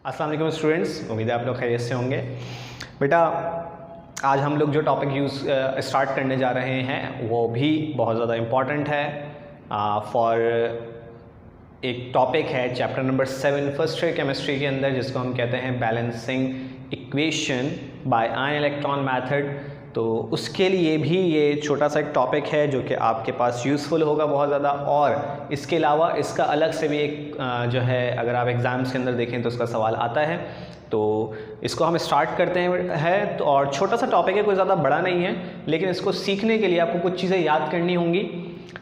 अस्सलाम वालेकुम स्टूडेंट्स, उम्मीद है आप लोग खैरियत से होंगे। बेटा आज हम लोग जो टॉपिक स्टार्ट करने जा रहे हैं वो भी बहुत ज़्यादा इम्पॉर्टेंट है फॉर एक टॉपिक है chapter number 7 first year chemistry के अंदर, जिसको हम कहते हैं balancing equation by ion electron method. तो उसके लिए भी ये छोटा सा एक टॉपिक है जो कि आपके पास यूज़फुल होगा बहुत ज़्यादा। और इसके अलावा इसका अलग से भी एक जो है अगर आप एग्ज़ाम्स के अंदर देखें तो उसका सवाल आता है। तो इसको हम स्टार्ट करते हैं तो और छोटा सा टॉपिक है, कोई ज़्यादा बड़ा नहीं है, लेकिन इसको सीखने के लिए आपको कुछ चीज़ें याद करनी होंगी।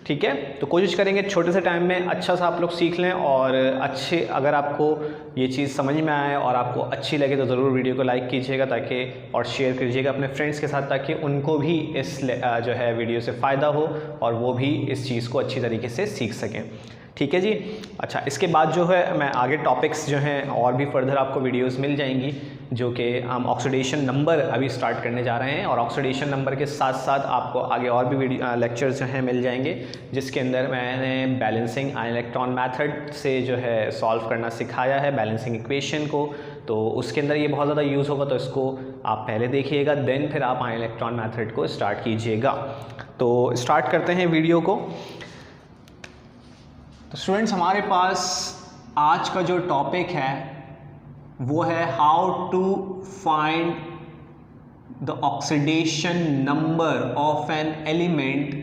ठीक है, तो कोशिश करेंगे छोटे से टाइम में अच्छा सा आप लोग सीख लें। और अच्छे अगर आपको ये चीज़ समझ में आए और आपको अच्छी लगे तो ज़रूर वीडियो को लाइक कीजिएगा ताकि और शेयर कीजिएगा अपने फ्रेंड्स के साथ, ताकि उनको भी इस जो है वीडियो से फ़ायदा हो और वो भी इस चीज़ को अच्छी तरीके से सीख सकें। ठीक है जी। अच्छा, इसके बाद जो है मैं आगे टॉपिक्स जो हैं और भी फर्दर आपको वीडियोस मिल जाएंगी, जो कि हम ऑक्सीडेशन नंबर अभी स्टार्ट करने जा रहे हैं। और ऑक्सीडेशन नंबर के साथ साथ आपको आगे और भी लेक्चर्स जो हैं मिल जाएंगे, जिसके अंदर मैंने बैलेंसिंग आयन इलेक्ट्रॉन मेथड से जो है सॉल्व करना सिखाया है बैलेंसिंग इक्वेशन को। तो उसके अंदर ये बहुत ज़्यादा यूज़ होगा, तो इसको आप पहले देखिएगा, देन फिर आप आयन इलेक्ट्रॉन मेथड को स्टार्ट कीजिएगा। तो स्टार्ट करते हैं वीडियो को। तो स्टूडेंट्स, हमारे पास आज का जो टॉपिक है वो है how to find the oxidation number of an element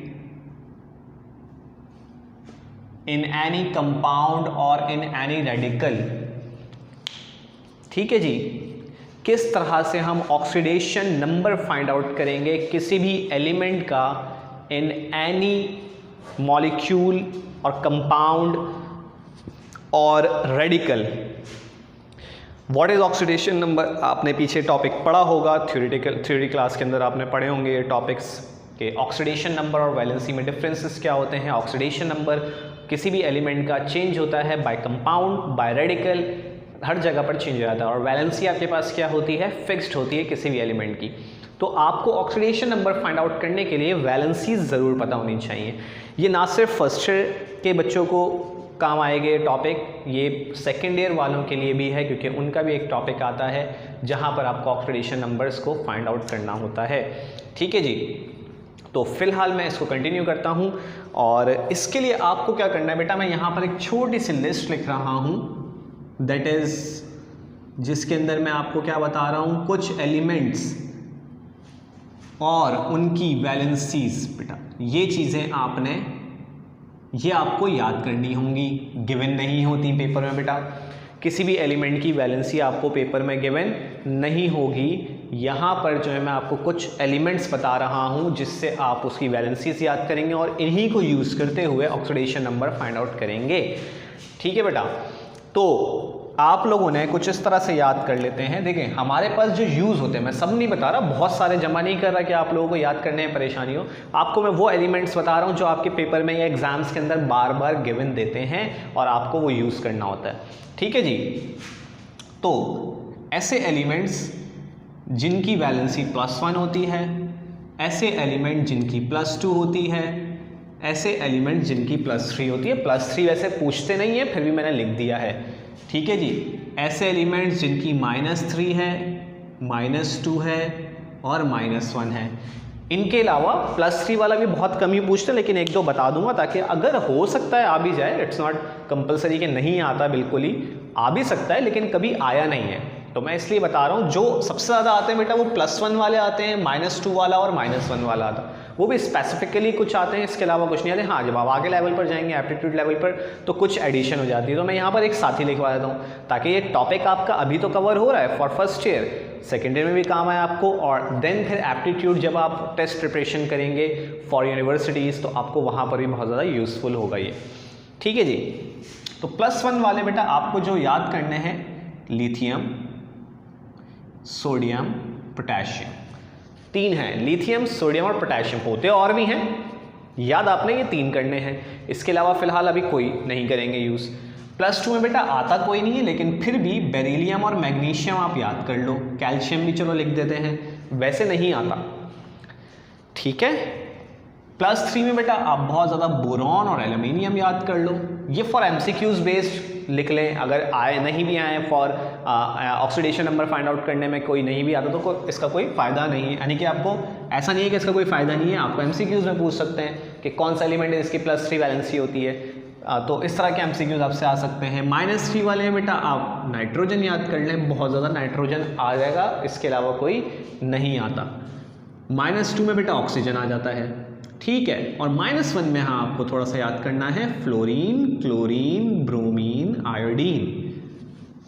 in any compound और इन एनी रेडिकल। ठीक है जी, किस तरह से हम ऑक्सीडेशन नंबर फाइंड आउट करेंगे किसी भी एलिमेंट का इन एनी मॉलिक्यूल और कंपाउंड और radical. What is oxidation number, आपने पीछे टॉपिक पढ़ा होगा, थ्योरी क्लास के अंदर आपने पढ़े होंगे ये टॉपिक्स के ऑक्सीडेशन नंबर और वैलेंसी में डिफरेंसेस क्या होते हैं। ऑक्सीडेशन नंबर किसी भी एलिमेंट का चेंज होता है बाय कंपाउंड, बाय रेडिकल, हर जगह पर चेंज हो जाता है। और वैलेंसी आपके पास क्या होती है, फिक्स्ड होती है किसी भी एलिमेंट की। तो आपको ऑक्सीडेशन नंबर फाइंड आउट करने के लिए वैलेंसी ज़रूर पता होनी चाहिए। ये ना सिर्फ फर्स्ट ईयर के बच्चों को काम आएंगे टॉपिक, ये सेकेंड ईयर वालों के लिए भी है, क्योंकि उनका भी एक टॉपिक आता है जहाँ पर आपको ऑक्सीडेशन नंबर्स को फाइंड आउट करना होता है। ठीक है जी। तो फिलहाल मैं इसको कंटिन्यू करता हूँ। और इसके लिए आपको क्या करना है बेटा, मैं यहाँ पर एक छोटी सी लिस्ट लिख रहा हूँ, दैट इज़ जिसके अंदर मैं आपको क्या बता रहा हूँ, कुछ एलिमेंट्स और उनकी वैलेंसीज। बेटा ये चीज़ें ये आपको याद करनी होंगी, गिवन नहीं होती पेपर में। बेटा किसी भी एलिमेंट की वैलेंसी आपको पेपर में गिवन नहीं होगी। यहाँ पर जो है मैं आपको कुछ एलिमेंट्स बता रहा हूँ जिससे आप उसकी वैलेंसीज याद करेंगे और इन्हीं को यूज़ करते हुए ऑक्सीडेशन नंबर फाइंड आउट करेंगे। ठीक है बेटा, तो आप लोगों ने कुछ इस तरह से याद कर लेते हैं। देखें हमारे पास जो यूज़ होते हैं, मैं सब नहीं बता रहा, बहुत सारे जमा नहीं कर रहा कि आप लोगों को याद करने में परेशानी हो। आपको मैं वो एलिमेंट्स बता रहा हूँ जो आपके पेपर में या एग्जाम्स के अंदर बार बार गिवन देते हैं और आपको वो यूज़ करना होता है। ठीक है जी। तो ऐसे एलिमेंट्स जिनकी वैलेंसी +1 होती है, ऐसे एलिमेंट जिनकी +2 होती है, ऐसे एलिमेंट जिनकी +3 होती है। +3 वैसे पूछते नहीं है, फिर भी मैंने लिख दिया है। ठीक है जी। ऐसे एलिमेंट्स जिनकी -3 है, -2 है और -1 है। इनके अलावा +3 वाला भी बहुत कम ही पूछते हैं, लेकिन एक दो बता दूंगा ताकि अगर हो सकता है आ भी जाए। इट्स नॉट कंपलसरी कि नहीं आता, बिल्कुल ही आ भी सकता है, लेकिन कभी आया नहीं है। तो मैं इसलिए बता रहा हूँ, जो सबसे ज़्यादा आते हैं बेटा वो +1 वाले आते हैं, -2 वाला और -1 वाला आता है। वो भी स्पेसिफिकली कुछ आते हैं, इसके अलावा कुछ नहीं आते। हाँ, जब आप आगे लेवल पर जाएंगे एप्टीट्यूड लेवल पर तो कुछ एडिशन हो जाती है। तो मैं यहाँ पर एक साथ ही लिखवा देता हूँ ताकि ये टॉपिक आपका अभी तो कवर हो रहा है for first year, second year में भी काम आए आपको। और देन फिर एप्टीट्यूड जब आप टेस्ट प्रिपरेशन करेंगे फॉर यूनिवर्सिटीज़ तो आपको वहाँ पर भी बहुत ज़्यादा यूज़फुल होगा ये। ठीक है जी। तो +1 वाले बेटा आपको जो याद करने हैं, लिथियम, सोडियम, पोटेशियम, 3 हैं। लिथियम, सोडियम और पोटेशियम, होते और भी हैं, याद आपने ये 3 करने हैं। इसके अलावा फिलहाल अभी कोई नहीं करेंगे यूज़। +2 में बेटा आता कोई नहीं है, लेकिन फिर भी बेरिलियम और मैग्नीशियम आप याद कर लो। कैल्शियम भी चलो लिख देते हैं, वैसे नहीं आता। ठीक है। +3 में बेटा आप बहुत ज़्यादा बोरॉन और एल्यूमिनियम याद कर लो, ये फॉर MCQs बेस्ड लिख लें, अगर आए नहीं भी आए for oxidation number find out करने में कोई नहीं भी आता तो इसका कोई फ़ायदा नहीं है, यानी कि आपको ऐसा नहीं है कि इसका कोई फ़ायदा नहीं है, आपको MCQs में पूछ सकते हैं कि कौन सा एलिमेंट है इसकी +3 वैलेंसी होती है, तो इस तरह के MCQs आपसे आ सकते हैं। -3 वाले में बेटा आप नाइट्रोजन याद कर लें, बहुत ज़्यादा नाइट्रोजन आ जाएगा, इसके अलावा कोई नहीं आता। -2 में बेटा ऑक्सीजन आ जाता है, ठीक है। और -1 में हाँ आपको थोड़ा सा याद करना है फ्लोरीन, क्लोरीन, ब्रोमीन, आयोडीन,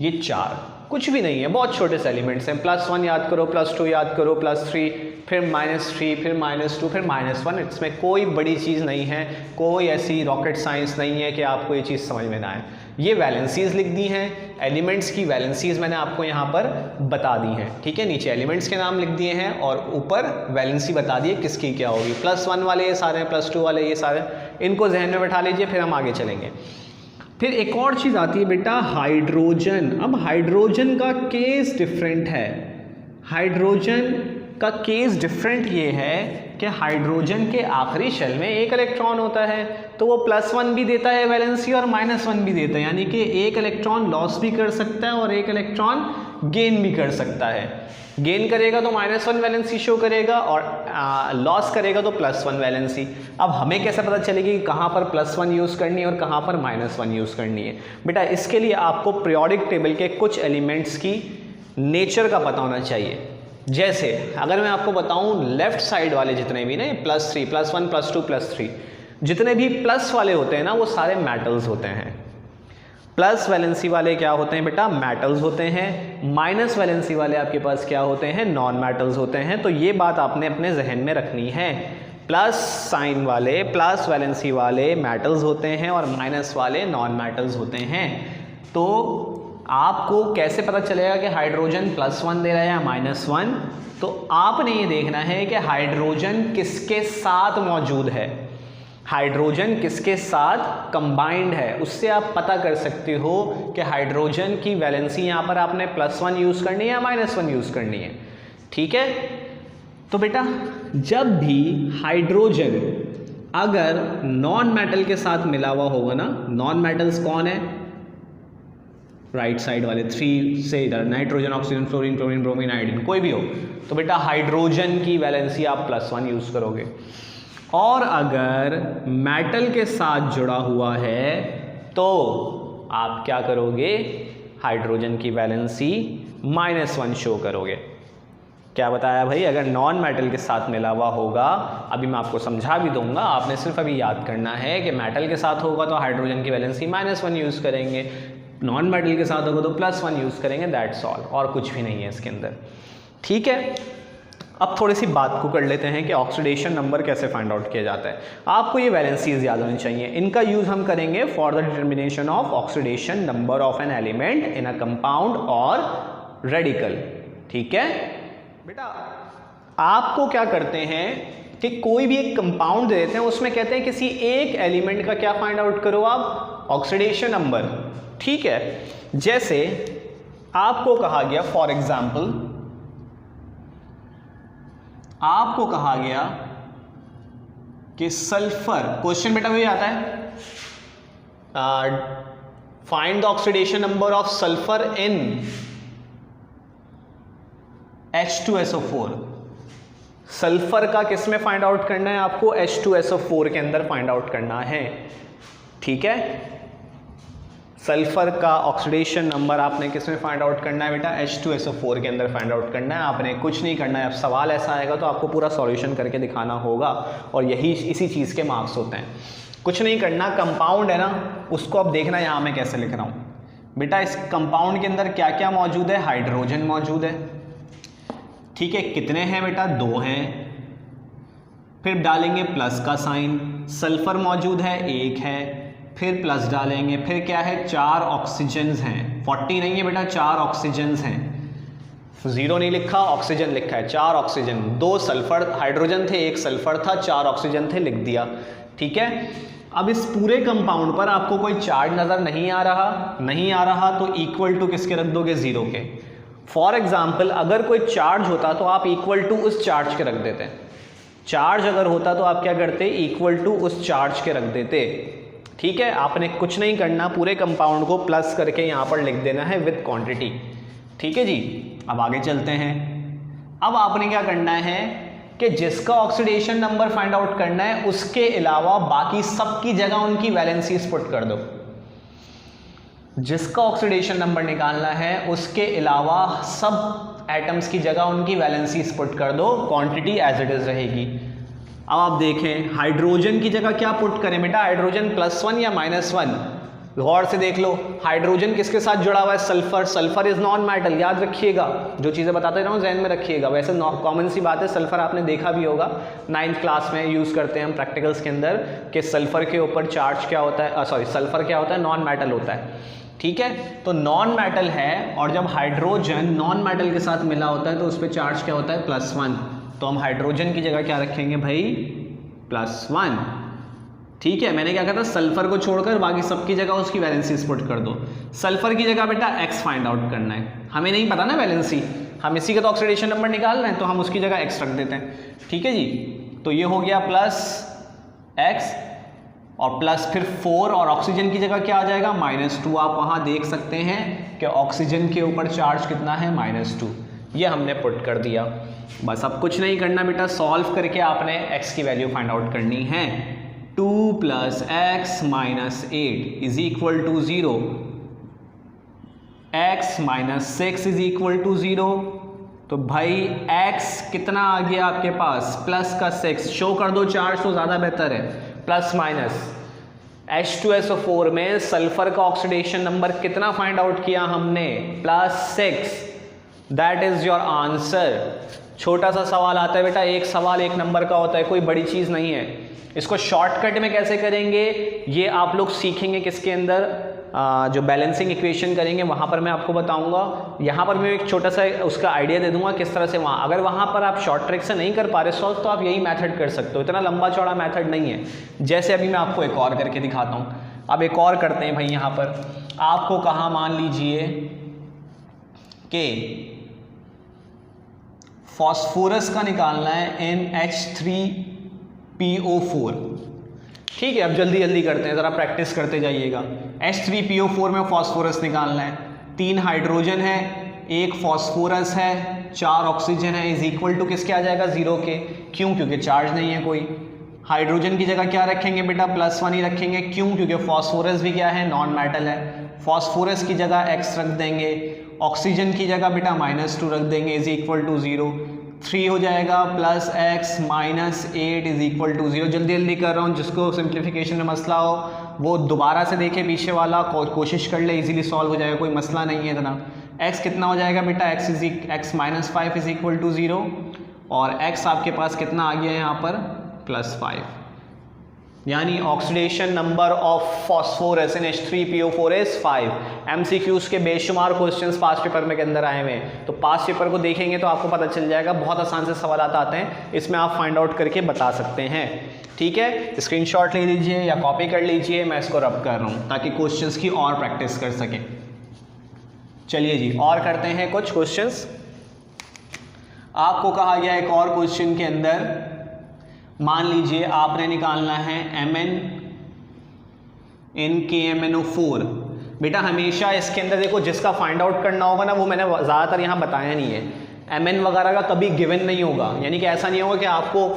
ये 4 कुछ भी नहीं है, बहुत छोटे से एलिमेंट्स हैं। +1 याद करो, +2 याद करो, +3, फिर -3, फिर -2, फिर -1, इसमें कोई बड़ी चीज़ नहीं है, कोई ऐसी रॉकेट साइंस नहीं है कि आपको ये चीज़ समझ में ना आए। ये वैलेंसीज लिख दी हैं, एलिमेंट्स की वैलेंसीज मैंने आपको यहाँ पर बता दी हैं, ठीक है। नीचे एलिमेंट्स के नाम लिख दिए हैं और ऊपर वैलेंसी बता दी है किसकी क्या होगी। +1 वाले ये सारे हैं, +2 वाले ये सारे, इनको जहन में बैठा लीजिए, फिर हम आगे चलेंगे। फिर एक और चीज़ आती है बेटा हाइड्रोजन। अब हाइड्रोजन का केस डिफरेंट है, हाइड्रोजन का केस डिफरेंट ये है कि हाइड्रोजन के आखिरी शेल में एक इलेक्ट्रॉन होता है, तो वो +1 भी देता है वैलेंसी और -1 भी देता है, यानी कि एक इलेक्ट्रॉन लॉस भी कर सकता है और एक इलेक्ट्रॉन गेन भी कर सकता है। गेन करेगा तो -1 वैलेंसी शो करेगा और लॉस करेगा तो +1 वैलेंसी। अब हमें कैसे पता चलेगी कि कहाँ पर +1 यूज़ करनी है और कहाँ पर -1 यूज़ करनी है? बेटा इसके लिए आपको पीरियोडिक टेबल के कुछ एलिमेंट्स की नेचर का पता होना चाहिए। जैसे अगर मैं आपको बताऊं लेफ्ट साइड वाले जितने भी ना +3, +1, +2, +3 जितने भी प्लस वाले होते हैं ना वो सारे मेटल्स होते हैं। प्लस वैलेंसी वाले क्या होते हैं बेटा? मेटल्स होते हैं। माइनस वैलेंसी वाले आपके पास क्या होते हैं? नॉन मेटल्स होते हैं। तो ये बात आपने अपने जहन में रखनी है। प्लस साइन वाले, प्लस वैलेंसी वाले मेटल्स होते हैं और माइनस वाले नॉन मेटल्स होते हैं। तो आपको कैसे पता चलेगा कि हाइड्रोजन +1 दे रहा है या -1? तो आपने ये देखना है कि हाइड्रोजन किसके साथ मौजूद है, हाइड्रोजन किसके साथ कंबाइंड है, उससे आप पता कर सकते हो कि हाइड्रोजन की वैलेंसी यहाँ पर आपने +1 यूज़ करनी है या -1 यूज़ करनी है। ठीक है, तो बेटा जब भी हाइड्रोजन अगर नॉन मेटल के साथ मिला हुआ होगा ना, नॉन मेटल्स कौन है? राइट साइड वाले 3 से इधर nitrogen, oxygen, fluorine, chlorine, bromine, iodine, कोई भी हो, तो बेटा हाइड्रोजन की वैलेंसी आप +1 यूज़ करोगे। और अगर मेटल के साथ जुड़ा हुआ है तो आप क्या करोगे? हाइड्रोजन की वैलेंसी -1 शो करोगे। क्या बताया भाई? अगर नॉन मेटल के साथ मिला हुआ होगा, अभी मैं आपको समझा भी दूंगा, आपने सिर्फ अभी याद करना है कि मेटल के साथ होगा तो हाइड्रोजन की वैलेंसी -1 यूज़ करेंगे, नॉन मेटल के साथ होगा तो +1 यूज़ करेंगे, दैट्स ऑल, और कुछ भी नहीं है इसके अंदर। ठीक है, अब थोड़ी सी बात को कर लेते हैं कि ऑक्सीडेशन नंबर कैसे फाइंड आउट किया जाता है। आपको ये वैलेंसीज याद होनी चाहिए, इनका यूज़ हम करेंगे for the determination of oxidation number of an element in a compound और रेडिकल। ठीक है बेटा, आपको क्या करते हैं कि कोई भी एक कंपाउंड दे देते हैं, उसमें कहते हैं किसी एक एलिमेंट का क्या फाइंड आउट करो आप? Oxidation number. ठीक है, जैसे आपको कहा गया, फॉर एग्जाम्पल आपको कहा गया कि सल्फर, क्वेश्चन बेटा वही आता है, find the oxidation number of sulphur in H2SO4। Sulphur का किस में फाइंड आउट करना है आपको? H2SO4 के अंदर फाइंड आउट करना है। ठीक है, सल्फर का ऑक्सीडेशन नंबर आपने किस में फाइंड आउट करना है बेटा? H2SO4 के अंदर फाइंड आउट करना है। आपने कुछ नहीं करना है, अब सवाल ऐसा आएगा तो आपको पूरा सॉल्यूशन करके दिखाना होगा, और यही इसी चीज़ के मार्क्स होते हैं। कुछ नहीं करना, कंपाउंड है ना, उसको अब देखना यहाँ मैं कैसे लिख रहा हूँ। बेटा इस कंपाउंड के अंदर क्या क्या मौजूद है? हाइड्रोजन मौजूद है। ठीक है, कितने हैं बेटा? 2 हैं। फिर डालेंगे प्लस का साइन। सल्फर मौजूद है, 1 है, फिर प्लस डालेंगे, फिर क्या है? 4 ऑक्सीजन्स हैं। 40 नहीं है बेटा, 4 ऑक्सीजन्स हैं। 0 नहीं लिखा, ऑक्सीजन लिखा है। 4 ऑक्सीजन, 2 सल्फर हाइड्रोजन थे, 1 सल्फर था, 4 ऑक्सीजन थे, लिख दिया। ठीक है, अब इस पूरे कंपाउंड पर आपको कोई चार्ज नज़र नहीं आ रहा, तो इक्वल टू किसके रख दोगे? 0 के। फॉर एग्जाम्पल अगर कोई चार्ज होता तो आप इक्वल टू उस चार्ज के रख देते हैं। चार्ज अगर होता तो आप क्या करते, इक्वल टू उस चार्ज के रख देते। ठीक है, आपने कुछ नहीं करना, पूरे कंपाउंड को प्लस करके यहाँ पर लिख देना है विद क्वांटिटी। ठीक है जी, अब आगे चलते हैं। अब आपने क्या करना है कि जिसका ऑक्सीडेशन नंबर फाइंड आउट करना है उसके अलावा बाकी सबकी जगह उनकी वैलेंसीज पुट कर दो। जिसका ऑक्सीडेशन नंबर निकालना है उसके अलावा सब एटम्स की जगह उनकी वैलेंसीज पुट कर दो, क्वांटिटी एज इट इज रहेगी। अब आप देखें हाइड्रोजन की जगह क्या पुट करें बेटा, हाइड्रोजन +1 या -1? गौर से देख लो, हाइड्रोजन किसके साथ जुड़ा हुआ है, sulphur. Sulphur is non metal, याद रखिएगा, जो चीज़ें बताते रहूँ जहन में रखिएगा। वैसे कॉमन सी बात है, सल्फर आपने देखा भी होगा, 9th क्लास में यूज़ करते हैं हम प्रैक्टिकल्स के अंदर कि सल्फर के ऊपर चार्ज क्या होता है, सॉरी सल्फर क्या होता है, नॉन मेटल होता है। ठीक है, तो नॉन मेटल है और जब हाइड्रोजन नॉन मेटल के साथ मिला होता है तो उस पर चार्ज क्या होता है, +1। तो हम हाइड्रोजन की जगह क्या रखेंगे भाई, +1। ठीक है, मैंने क्या कहा था, सल्फर को छोड़कर बाकी सबकी जगह उसकी वैलेंसीज पुट कर दो। सल्फर की जगह बेटा x फाइंड आउट करना है, हमें नहीं पता ना वैलेंसी, हम इसी का तो ऑक्सीडेशन नंबर निकाल रहे हैं, तो हम उसकी जगह x रख देते हैं। ठीक है जी, तो ये हो गया +x और प्लस फिर 4 और ऑक्सीजन की जगह क्या आ जाएगा, -2। आप वहाँ देख सकते हैं कि ऑक्सीजन के ऊपर चार्ज कितना है, -2। ये हमने पुट कर दिया। बस अब कुछ नहीं करना बेटा, सॉल्व करके आपने x की वैल्यू फाइंड आउट करनी है। 2 + x - 8 is equal to 0, x - 6 is equal to 0। तो भाई x कितना आ गया आपके पास, प्लस का 6, शो कर दो चार्ज तो ज़्यादा बेहतर है, प्लस माइनस। H2SO4 में सल्फर का ऑक्सीडेशन नंबर कितना फाइंड आउट किया हमने, +6। That is your answer. छोटा सा सवाल आता है बेटा, एक सवाल एक नंबर का होता है, कोई बड़ी चीज़ नहीं है। इसको शॉर्टकट में कैसे करेंगे ये आप लोग सीखेंगे किसके अंदर, जो बैलेंसिंग इक्वेशन करेंगे वहाँ पर मैं आपको बताऊँगा। यहाँ पर मैं एक छोटा सा उसका आइडिया दे दूँगा किस तरह से वहाँ, अगर वहाँ पर आप शॉर्ट ट्रिक से नहीं कर पा रहे सॉल्व, तो आप यही मेथड कर सकते हो, इतना लंबा चौड़ा मेथड नहीं है। जैसे अभी मैं आपको एक और करके दिखाता हूँ। अब एक और करते हैं भाई, यहाँ पर आपको कहा, मान लीजिए कि फॉस्फोरस का निकालना है NH3PO4। ठीक है, अब जल्दी जल्दी करते हैं, ज़रा प्रैक्टिस करते जाइएगा। H3PO4 में फॉस्फोरस निकालना है, 3 हाइड्रोजन है, 1 फॉस्फोरस है, 4 ऑक्सीजन है, इज इक्वल टू किसके आ जाएगा, 0 के। क्यों, क्योंकि चार्ज नहीं है कोई। हाइड्रोजन की जगह क्या रखेंगे बेटा, +1 ही रखेंगे। क्यों, क्योंकि फॉस्फोरस भी क्या है, नॉन मेटल है। फॉस्फोरस की जगह x रख देंगे, ऑक्सीजन की जगह बेटा -2 रख देंगे, इज इक्वल टू 0। 3 हो जाएगा, +x - 8 इज इक्वल टू 0। जल्दी जल्दी कर रहा हूँ, जिसको सिंप्लीफिकेशन में मसला हो वो दोबारा से देखे पीछे वाला, कोशिश कर ले, इजीली सॉल्व हो जाएगा, कोई मसला नहीं है इतना। x कितना हो जाएगा बेटा, x - 5 इज इक्वल टू 0 और x आपके पास कितना आ गया है यहाँ पर, +5। यानी oxidation number of phosphorus in H3PO4 is 5। MCQs के बेशुमार क्वेश्चंस पास पेपर में के अंदर आए हुए हैं, तो पास पेपर को देखेंगे तो आपको पता चल जाएगा, बहुत आसान से सवाल आते हैं, इसमें आप फाइंड आउट करके बता सकते हैं। ठीक है, स्क्रीनशॉट ले लीजिए या कॉपी कर लीजिए, मैं इसको रब कर रहा हूँ ताकि क्वेश्चंस की और प्रैक्टिस कर सकें। चलिए जी, और करते हैं कुछ क्वेश्चंस। आपको कहा गया एक और क्वेश्चन के अंदर, मान लीजिए आपने निकालना है Mn in KMnO4। बेटा हमेशा इसके अंदर देखो, जिसका फाइंड आउट करना होगा ना, वो मैंने ज़्यादातर यहाँ बताया नहीं है, Mn वगैरह का कभी गिवन नहीं होगा, यानी कि ऐसा नहीं होगा कि आपको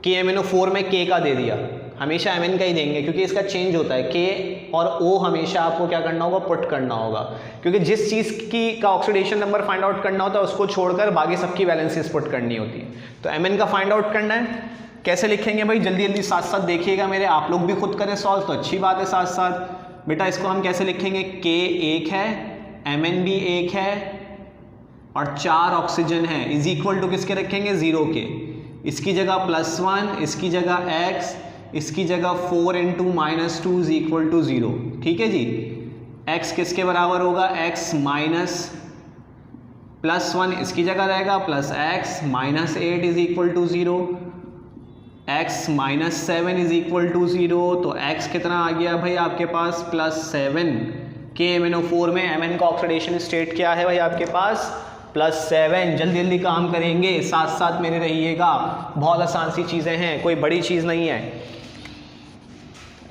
KMnO4 में K का दे दिया, हमेशा Mn का ही देंगे, क्योंकि इसका चेंज होता है। K और O हमेशा आपको क्या करना होगा, पुट करना होगा, क्योंकि जिस चीज़ की का ऑक्सीडेशन नंबर फाइंड आउट करना होता है उसको छोड़कर बाकी सबकी वैलेंसीज पुट करनी होती है। तो Mn का फाइंड आउट करना है, कैसे लिखेंगे भाई, जल्दी जल्दी साथ साथ देखिएगा मेरे, आप लोग भी खुद करें सॉल्व तो अच्छी बात है साथ साथ। बेटा इसको हम कैसे लिखेंगे, K 1 है, Mn भी 1 है और 4 ऑक्सीजन है, इज इक्वल टू किसके रखेंगे, 0 के। इसकी जगह +1, इसकी जगह x, इसकी जगह 4 × -2 इज इक्वल टू 0। ठीक है जी, x किसके बराबर होगा, x +1 इसकी जगह रहेगा, +x - 8 is equal to 0, x - 7 is equal to 0। तो x कितना आ गया भाई आपके पास, +7। KMnO4 में Mn का ऑक्सीडेशन स्टेट क्या है भाई आपके पास, +7। जल्दी जल्दी काम करेंगे, साथ साथ मेरे रहिएगा, बहुत आसान सी चीज़ें हैं, कोई बड़ी चीज़ नहीं है।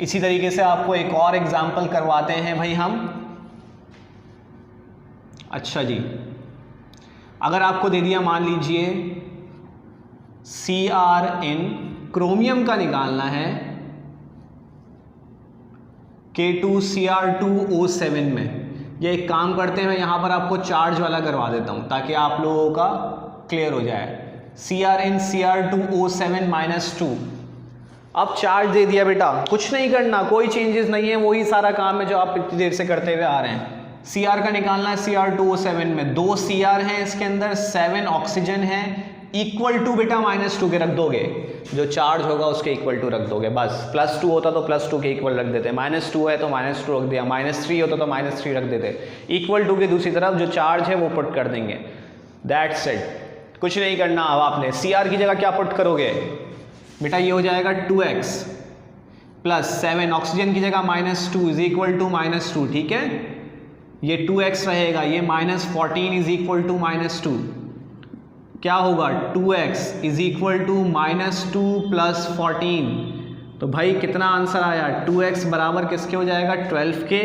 इसी तरीके से आपको एक और एग्जाम्पल करवाते हैं भाई हम। अच्छा जी, अगर आपको दे दिया मान लीजिए Cr इन क्रोमियम का निकालना है K2Cr2O7 में, ये एक काम करते हैं, मैं यहाँ पर आपको चार्ज वाला करवा देता हूँ ताकि आप लोगों का क्लियर हो जाए। Cr इन Cr2O7-2। अब चार्ज दे दिया बेटा, कुछ नहीं करना, कोई चेंजेस नहीं है, वही सारा काम है जो आप इतनी देर से करते हुए आ रहे हैं। Cr का निकालना है Cr2O7 में, 2 Cr हैं इसके अंदर, 7 ऑक्सीजन है, इक्वल टू बेटा -2 के रख दोगे, जो चार्ज होगा उसके इक्वल टू रख दोगे बस। +2 होता तो +2 के इक्वल रख देते, -2 है तो -2 रख दिया, -3 होता तो -3 रख देते, इक्वल टू के दूसरी तरफ जो चार्ज है वो पुट कर देंगे। दैट्स इट, कुछ नहीं करना। अब आपने Cr की जगह क्या पुट करोगे बेटा, ये हो जाएगा 2x प्लस 7 ऑक्सीजन की जगह -2 इज इक्वल टू -2, ठीक है, ये 2x रहेगा, ये -14 इज इक्वल टू -2, क्या होगा 2x is equal to -2 plus 14। तो भाई कितना आंसर आया, 2x बराबर किसके हो जाएगा 12 के।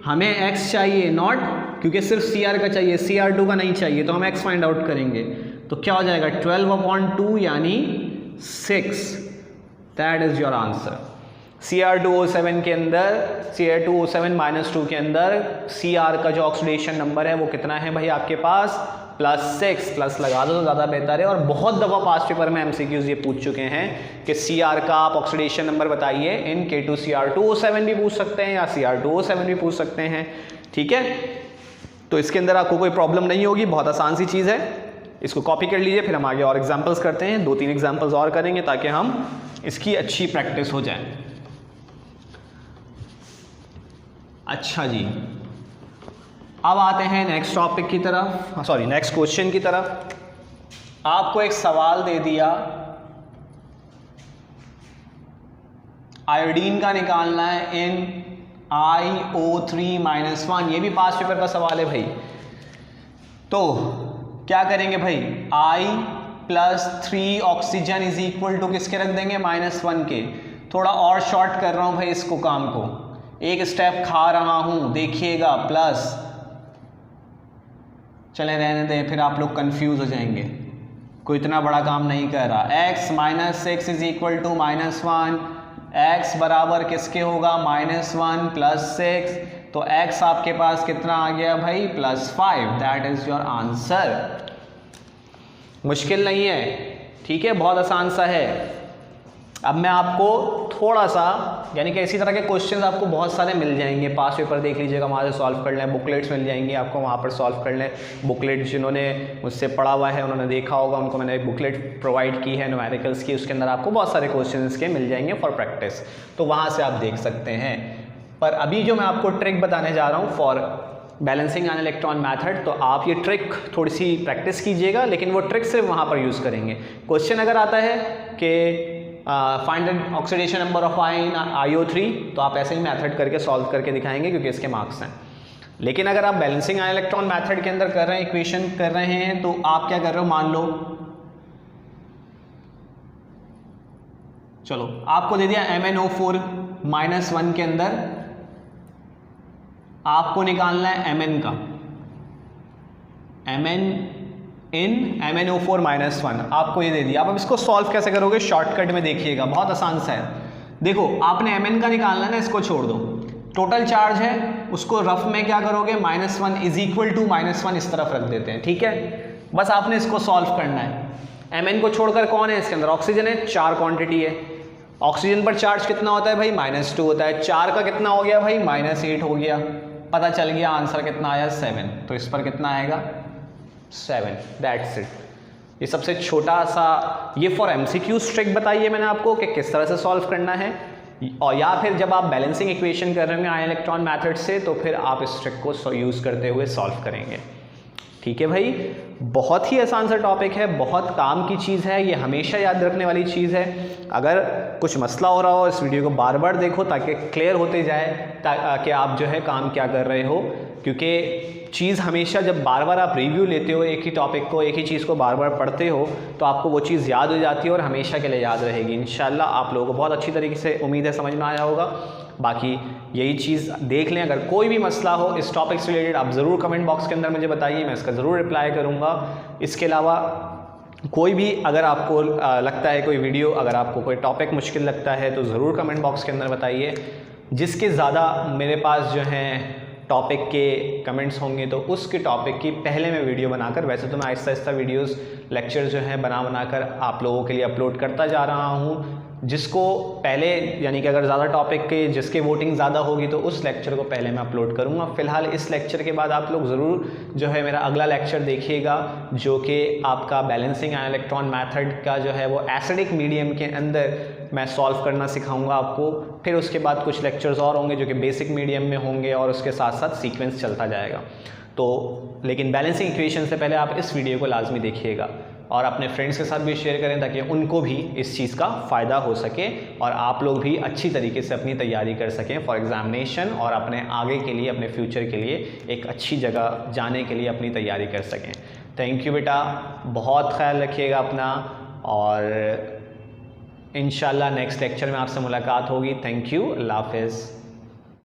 हमें x चाहिए नॉट, क्योंकि सिर्फ Cr का चाहिए, Cr2 का नहीं चाहिए, तो हम x फाइंड आउट करेंगे। तो क्या हो जाएगा 12/2 यानी 6। That is your answer. Cr2O7 के अंदर, Cr2O7-2 के अंदर Cr का जो ऑक्सीडेशन नंबर है वो कितना है भाई आपके पास, +6। प्लस लगा दो तो ज़्यादा बेहतर है। और बहुत दफ़ा पास्ट पेपर में MCQs ये पूछ चुके हैं कि Cr का आप ऑक्सीडेशन नंबर बताइए इन K2Cr2O7 भी पूछ सकते हैं या Cr2O7 भी पूछ सकते हैं, ठीक है। तो इसके अंदर आपको कोई प्रॉब्लम नहीं होगी, बहुत आसान सी चीज़ है, इसको कॉपी कर लीजिए। फिर हम आगे और एग्जाम्पल्स करते हैं, 2-3 एग्जाम्पल्स और करेंगे ताकि हम इसकी अच्छी प्रैक्टिस हो जाए। अच्छा जी, अब आते हैं नेक्स्ट टॉपिक की तरफ, सॉरी नेक्स्ट क्वेश्चन की तरफ। आपको एक सवाल दे दिया, आयोडीन का निकालना है इन IO3-1, ये भी पास्ट पेपर का सवाल है भाई। तो क्या करेंगे भाई, I+3 oxygen is equal to किसके रख देंगे, -1 के। थोड़ा और शॉर्ट कर रहा हूं भाई इसको, काम को एक स्टेप खा रहा हूं, देखिएगा, प्लस, चले रहने दें, फिर आप लोग कंफ्यूज हो जाएंगे, कोई इतना बड़ा काम नहीं कर रहा। x - 6 is equal to -1, x बराबर किसके होगा, -1 प्लस 6, तो x आपके पास कितना आ गया भाई, +5। That is your answer. मुश्किल नहीं है, ठीक है, बहुत आसान सा है। अब मैं आपको थोड़ा सा, यानी कि इसी तरह के क्वेश्चंस आपको बहुत सारे मिल जाएंगे, पास्ट पेपर देख लीजिएगा, वहाँ से सॉल्व कर लें, बुकलेट्स मिल जाएंगी आपको, वहाँ पर सॉल्व कर लें। बुकलेट जिन्होंने मुझसे पढ़ा हुआ है उन्होंने देखा होगा, उनको मैंने एक बुकलेट प्रोवाइड की है न्यूमेरिकल्स की, उसके अंदर आपको बहुत सारे क्वेश्चन के मिल जाएंगे फॉर प्रैक्टिस, तो वहाँ से आप देख सकते हैं। पर अभी जो मैं आपको ट्रिक बताने जा रहा हूँ for balancing ion electron method, तो आप ये ट्रिक थोड़ी सी प्रैक्टिस कीजिएगा, लेकिन वो ट्रिक सिर्फ वहाँ पर यूज़ करेंगे। क्वेश्चन अगर आता है कि find the oxidation number of ion IO3, तो आप ऐसे ही मेथड करके सॉल्व करके दिखाएंगे क्योंकि इसके मार्क्स हैं। लेकिन अगर आप बैलेंसिंग आयन इलेक्ट्रॉन मैथड के अंदर कर रहे हैं, इक्वेशन कर रहे हैं, तो आप क्या कर रहे हो, मान लो चलो आपको दे दिया MnO4-1 के अंदर आपको निकालना है Mn का, Mn इन MnO4-1 आपको ये दे दिया। अब इसको सॉल्व कैसे करोगे, शॉर्टकट में देखिएगा, बहुत आसान सा है। देखो आपने Mn का निकालना है ना, इसको छोड़ दो, टोटल चार्ज है उसको रफ में क्या करोगे, -1 इज इक्वल टू -1 इस तरफ रख देते हैं, ठीक है। बस आपने इसको सॉल्व करना है। Mn को छोड़कर कौन है इसके अंदर, ऑक्सीजन है, 4 क्वांटिटी है। ऑक्सीजन पर चार्ज कितना होता है भाई, -2 होता है। 4 का कितना हो गया भाई, -8 हो गया। पता चल गया आंसर कितना आया, 7। तो इस पर कितना आएगा, 7। That's it. ये सबसे छोटा सा, ये फॉर MCQ ट्रिक बताइए मैंने आपको कि किस तरह से सॉल्व करना है, और या फिर जब आप बैलेंसिंग इक्वेशन कर रहे होंगे आयन इलेक्ट्रॉन मैथड से, तो फिर आप इस ट्रिक को यूज़ करते हुए सॉल्व करेंगे, ठीक है भाई। बहुत ही आसान सा टॉपिक है, बहुत काम की चीज़ है, ये हमेशा याद रखने वाली चीज़ है। अगर कुछ मसला हो रहा हो इस वीडियो को बार बार देखो ताकि क्लियर होते जाए कि आप जो है काम क्या कर रहे हो, क्योंकि चीज़ हमेशा जब बार बार आप रिव्यू लेते हो एक ही टॉपिक को, एक ही चीज़ को बार बार पढ़ते हो तो आपको वो चीज़ याद हो जाती है और हमेशा के लिए याद रहेगी। इंशाल्लाह आप लोगों को बहुत अच्छी तरीके से उम्मीद है समझ में आया होगा। बाकी यही चीज़ देख लें, अगर कोई भी मसला हो इस टॉपिक से रिलेटेड आप ज़रूर कमेंट बॉक्स के अंदर मुझे बताइए, मैं इसका ज़रूर रिप्लाई करूँगा। इसके अलावा कोई भी अगर आपको लगता है कोई वीडियो, अगर आपको कोई टॉपिक मुश्किल लगता है तो ज़रूर कमेंट बॉक्स के अंदर बताइए। जिसके ज़्यादा मेरे पास जो हैं टॉपिक के कमेंट्स होंगे तो उसके टॉपिक की पहले मैं वीडियो बनाकर, वैसे तो मैं आहिस्ता आहिस्ता वीडियोस लेक्चर जो है बनाकर आप लोगों के लिए अपलोड करता जा रहा हूँ। जिसको पहले यानी कि अगर ज़्यादा टॉपिक के जिसके वोटिंग ज़्यादा होगी तो उस लेक्चर को पहले मैं अपलोड करूँगा। फ़िलहाल इस लेक्चर के बाद आप लोग ज़रूर जो है मेरा अगला लेक्चर देखिएगा जो कि आपका बैलेंसिंग आयन इलेक्ट्रॉन मेथड का जो है वो एसिडिक मीडियम के अंदर मैं सॉल्व करना सिखाऊंगा आपको। फिर उसके बाद कुछ लेक्चर्स और होंगे जो कि बेसिक मीडियम में होंगे और उसके साथ साथ सीक्वेंस चलता जाएगा। तो लेकिन बैलेंसिंग इक्वेशन से पहले आप इस वीडियो को लाजमी देखिएगा और अपने फ्रेंड्स के साथ भी शेयर करें ताकि उनको भी इस चीज़ का फ़ायदा हो सके और आप लोग भी अच्छी तरीके से अपनी तैयारी कर सकें फॉर एग्ज़ामिनेशन और अपने आगे के लिए, अपने फ्यूचर के लिए एक अच्छी जगह जाने के लिए अपनी तैयारी कर सकें। थैंक यू बेटा, बहुत ख्याल रखिएगा अपना और इंशाल्लाह नेक्स्ट लेक्चर में आपसे मुलाकात होगी। थैंक यू, अल्लाह हाफ़िज़।